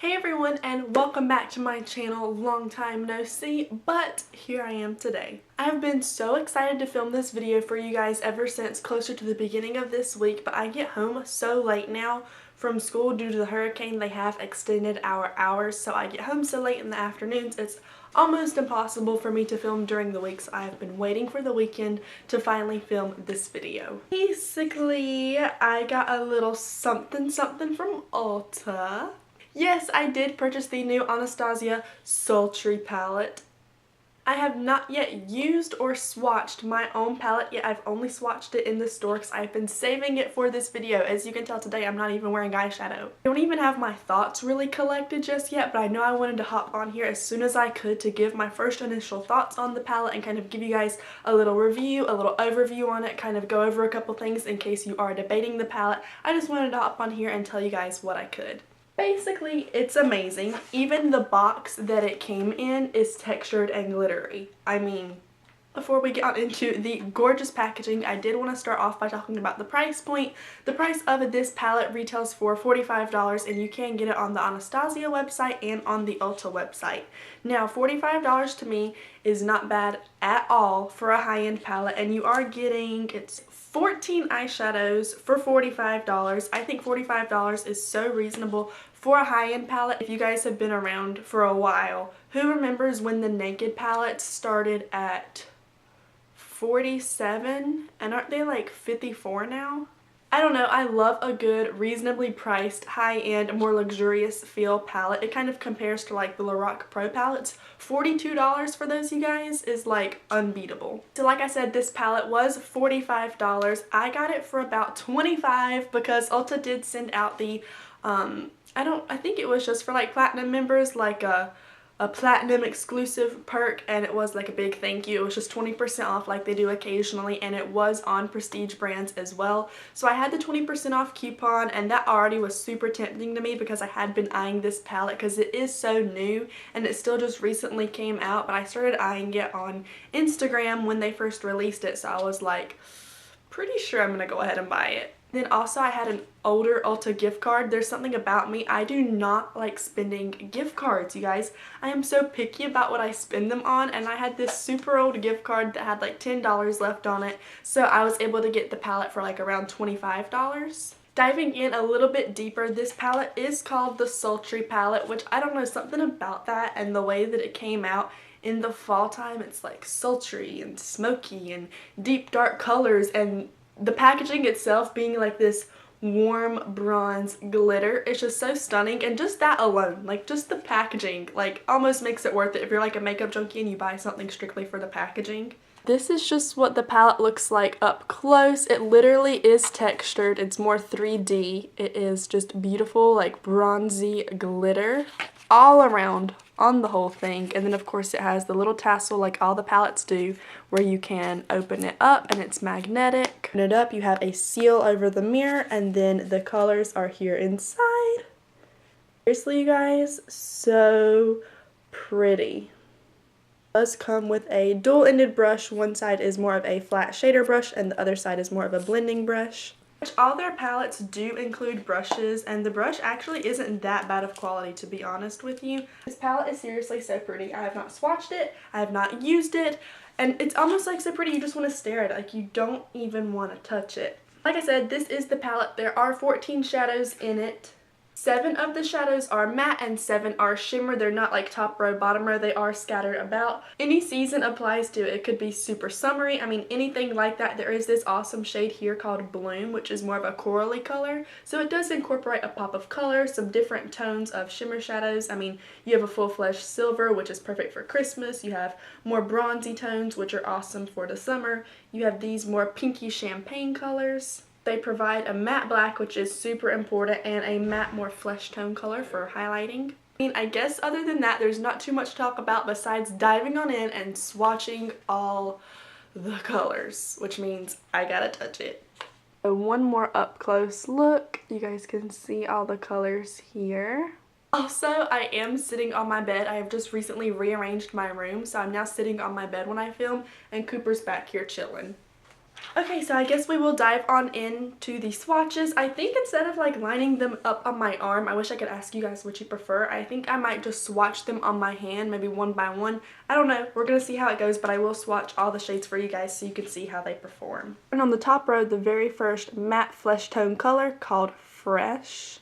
Hey everyone, and welcome back to my channel. Long time no see, but here I am today. I have been so excited to film this video for you guys ever since closer to the beginning of this week, but I get home so late now from school due to the hurricane. They have extended our hours, so I get home so late in the afternoons. It's almost impossible for me to film during the week, so I have been waiting for the weekend to finally film this video. Basically, I got a little something from Ulta. Yes, I did purchase the new Anastasia Sultry Palette. I have not yet used or swatched my own palette yet. I've only swatched it in the store because I've been saving it for this video. As you can tell today, I'm not even wearing eyeshadow. I don't even have my thoughts really collected just yet, but I know I wanted to hop on here as soon as I could to give my first initial thoughts on the palette and kind of give you guys a little review, a little overview on it, kind of go over a couple things in case you are debating the palette. I just wanted to hop on here and tell you guys what I could. Basically, it's amazing. Even the box that it came in is textured and glittery. I mean, before we get on into the gorgeous packaging, I did want to start off by talking about the price point. The price of this palette retails for $45, and you can get it on the Anastasia website and on the Ulta website. Now, $45 to me is not bad at all for a high-end palette, and you are getting, it's 14 eyeshadows for $45. I think $45 is so reasonable for a high-end palette. If you guys have been around for a while, who remembers when the Naked palettes started at $47 and aren't they like $54 now? I don't know, I love a good, reasonably priced, high-end, more luxurious feel palette. It kind of compares to like the Lorac Pro palettes. $42 for those, you guys, is like unbeatable. So like I said, this palette was $45. I got it for about $25 because Ulta did send out the, I think it was just for like platinum members, like a platinum exclusive perk, and it was like a big thank you. It was just 20% off like they do occasionally, and it was on prestige brands as well. So I had the 20% off coupon, and that already was super tempting to me because I had been eyeing this palette because it is so new and it still just recently came out, but I started eyeing it on Instagram when they first released it, so I was like, pretty sure I'm gonna go ahead and buy it. Then also I had an older Ulta gift card. There's something about me, I do not like spending gift cards, you guys. I am so picky about what I spend them on, and I had this super old gift card that had like $10 left on it, so I was able to get the palette for like around $25. Diving in a little bit deeper, this palette is called the Sultry Palette, which I don't know, something about that and the way that it came out in the fall time. It's like sultry and smoky and deep dark colors, and the packaging itself being like this warm bronze glitter, it's just so stunning. And just that alone, like just the packaging, like almost makes it worth it if you're like a makeup junkie and you buy something strictly for the packaging. This is just what the palette looks like up close. It literally is textured. It's more 3D. It is just beautiful, like bronzy glitter all around on the whole thing. And then of course it has the little tassel like all the palettes do, where you can open it up and it's magnetic. Open it up, you have a seal over the mirror, and then the colors are here inside. Seriously, you guys, so pretty. It does come with a dual-ended brush. One side is more of a flat shader brush and the other side is more of a blending brush. All their palettes do include brushes, and the brush actually isn't that bad of quality, to be honest with you. This palette is seriously so pretty. I have not swatched it, I have not used it, and it's almost like so pretty you just want to stare at it, like you don't even want to touch it. Like I said, this is the palette. There are 14 shadows in it. 7 of the shadows are matte and 7 are shimmer. They're not like top row, bottom row. They are scattered about. Any season applies to it. It could be super summery. I mean, anything like that. There is this awesome shade here called Bloom, which is more of a corally color. So it does incorporate a pop of color, some different tones of shimmer shadows. I mean, you have a full-fledged silver, which is perfect for Christmas. You have more bronzy tones, which are awesome for the summer. You have these more pinky champagne colors. They provide a matte black, which is super important, and a matte, more flesh tone color for highlighting. I mean, I guess other than that, there's not too much to talk about besides diving on in and swatching all the colors, which means I gotta touch it. So one more up close look. You guys can see all the colors here. Also, I am sitting on my bed. I have just recently rearranged my room, so I'm now sitting on my bed when I film, and Cooper's back here chilling. Okay, so I guess we will dive on into the swatches. I think instead of like lining them up on my arm, I wish I could ask you guys what you prefer. I think I might just swatch them on my hand, maybe one by one. I don't know. We're going to see how it goes, but I will swatch all the shades for you guys so you can see how they perform. And on the top row, the very first matte flesh tone color called Fresh.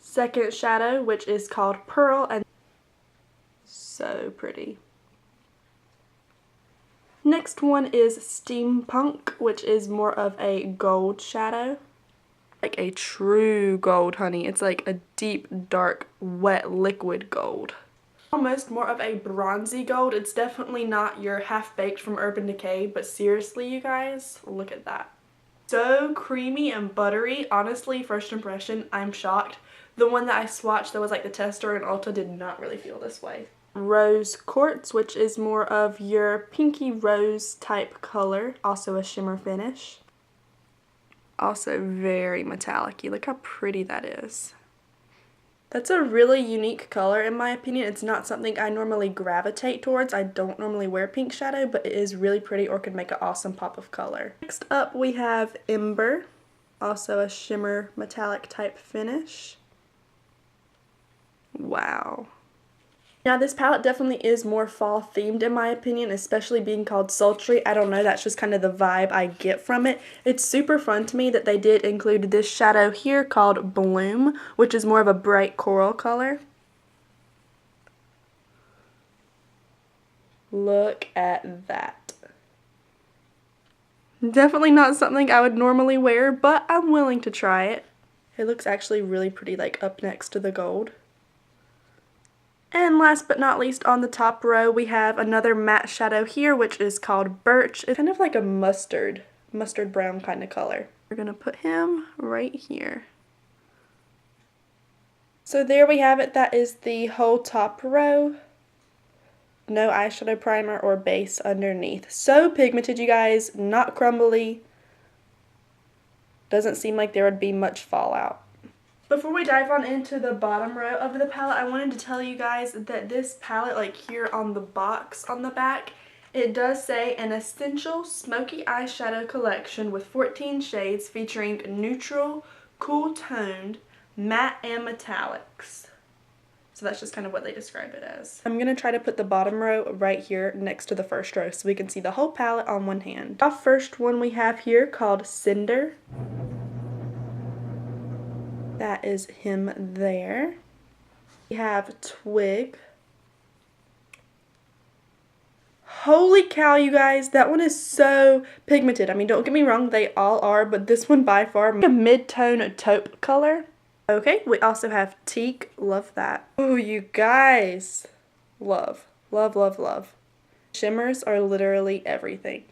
Second shadow, which is called Pearl, and so pretty. Next one is Steampunk, which is more of a gold shadow. Like a true gold, honey. It's like a deep, dark, wet, liquid gold. Almost more of a bronzy gold. It's definitely not your half-baked from Urban Decay, but seriously, you guys, look at that. So creamy and buttery. Honestly, first impression, I'm shocked. The one that I swatched that was like the tester in Ulta did not really feel this way. Rose Quartz, which is more of your pinky rose type color, also a shimmer finish. Also very metallic-y. Look how pretty that is. That's a really unique color in my opinion. It's not something I normally gravitate towards. I don't normally wear pink shadow, but it is really pretty or could make an awesome pop of color. Next up we have Ember, also a shimmer metallic type finish. Wow. Now this palette definitely is more fall themed in my opinion, especially being called sultry. I don't know, that's just kind of the vibe I get from it. It's super fun to me that they did include this shadow here called Bloom, which is more of a bright coral color. Look at that. Definitely not something I would normally wear, but I'm willing to try it. It looks actually really pretty, like up next to the gold. And last but not least, on the top row, we have another matte shadow here, which is called Birch. It's kind of like a mustard brown kind of color. We're going to put him right here. So there we have it. That is the whole top row. No eyeshadow primer or base underneath. So pigmented, you guys, not crumbly. Doesn't seem like there would be much fallout. Before we dive on into the bottom row of the palette, I wanted to tell you guys that this palette, like here on the box on the back, it does say an essential smoky eyeshadow collection with 14 shades featuring neutral, cool toned, matte, and metallics. So that's just kind of what they describe it as. I'm going to try to put the bottom row right here next to the first row so we can see the whole palette on one hand. Our first one we have here called Cinder. That is him there. We have Twig. Holy cow, you guys, that one is so pigmented. I mean, don't get me wrong, they all are, but this one by far a mid-tone taupe color. Okay, we also have Teak. Love that. Oh, you guys. Love, love, love, love. Shimmers are literally everything.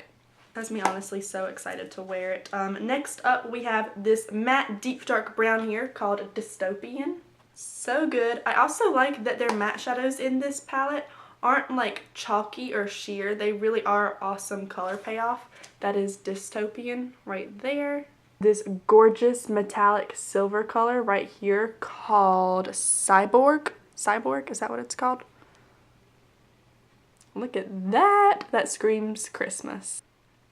Has me honestly so excited to wear it. Next up we have this matte deep dark brown here called Dystopian. So good. I also like that their matte shadows in this palette aren't like chalky or sheer. They really are awesome color payoff. That is Dystopian right there. This gorgeous metallic silver color right here called Cyborg. Cyborg, is that what it's called? Look at that. That screams Christmas.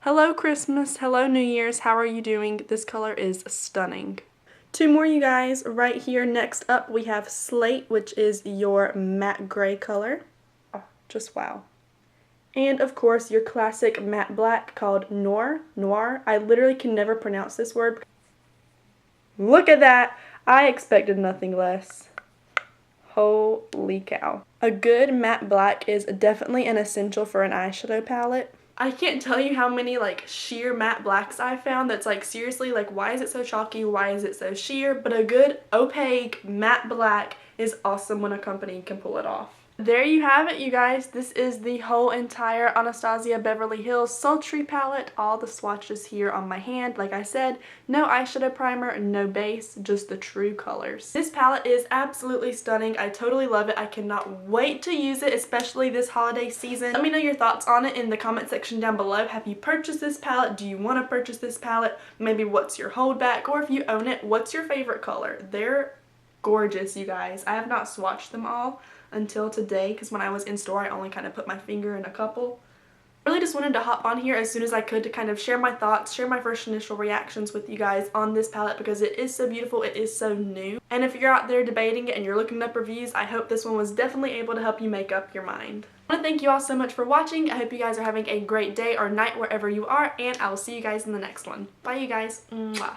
Hello Christmas, hello New Year's, how are you doing? This color is stunning. Two more, you guys, right here. Next up we have Slate, which is your matte gray color. Oh, just wow. And of course your classic matte black called Noir. I literally can never pronounce this word. Look at that! I expected nothing less. Holy cow. A good matte black is definitely an essential for an eyeshadow palette. I can't tell you how many like sheer matte blacks I found that's like seriously like why is it so chalky, why is it so sheer, but a good opaque matte black is awesome when a company can pull it off. There you have it, you guys. This is the whole entire Anastasia Beverly Hills Sultry palette. All the swatches here on my hand. Like I said, no eyeshadow primer, no base, just the true colors. This palette is absolutely stunning. I totally love it. I cannot wait to use it, especially this holiday season. Let me know your thoughts on it in the comment section down below. Have you purchased this palette? Do you want to purchase this palette? Maybe what's your holdback? Or if you own it, what's your favorite color? They're gorgeous, you guys. I have not swatched them all. until today, because when I was in store I only kind of put my finger in a couple. I really just wanted to hop on here as soon as I could to kind of share my thoughts, share my first initial reactions with you guys on this palette because it is so beautiful, it is so new. And if you're out there debating it and you're looking up reviews, I hope this one was definitely able to help you make up your mind. I want to thank you all so much for watching. I hope you guys are having a great day or night wherever you are, and I will see you guys in the next one. Bye you guys. Mwah.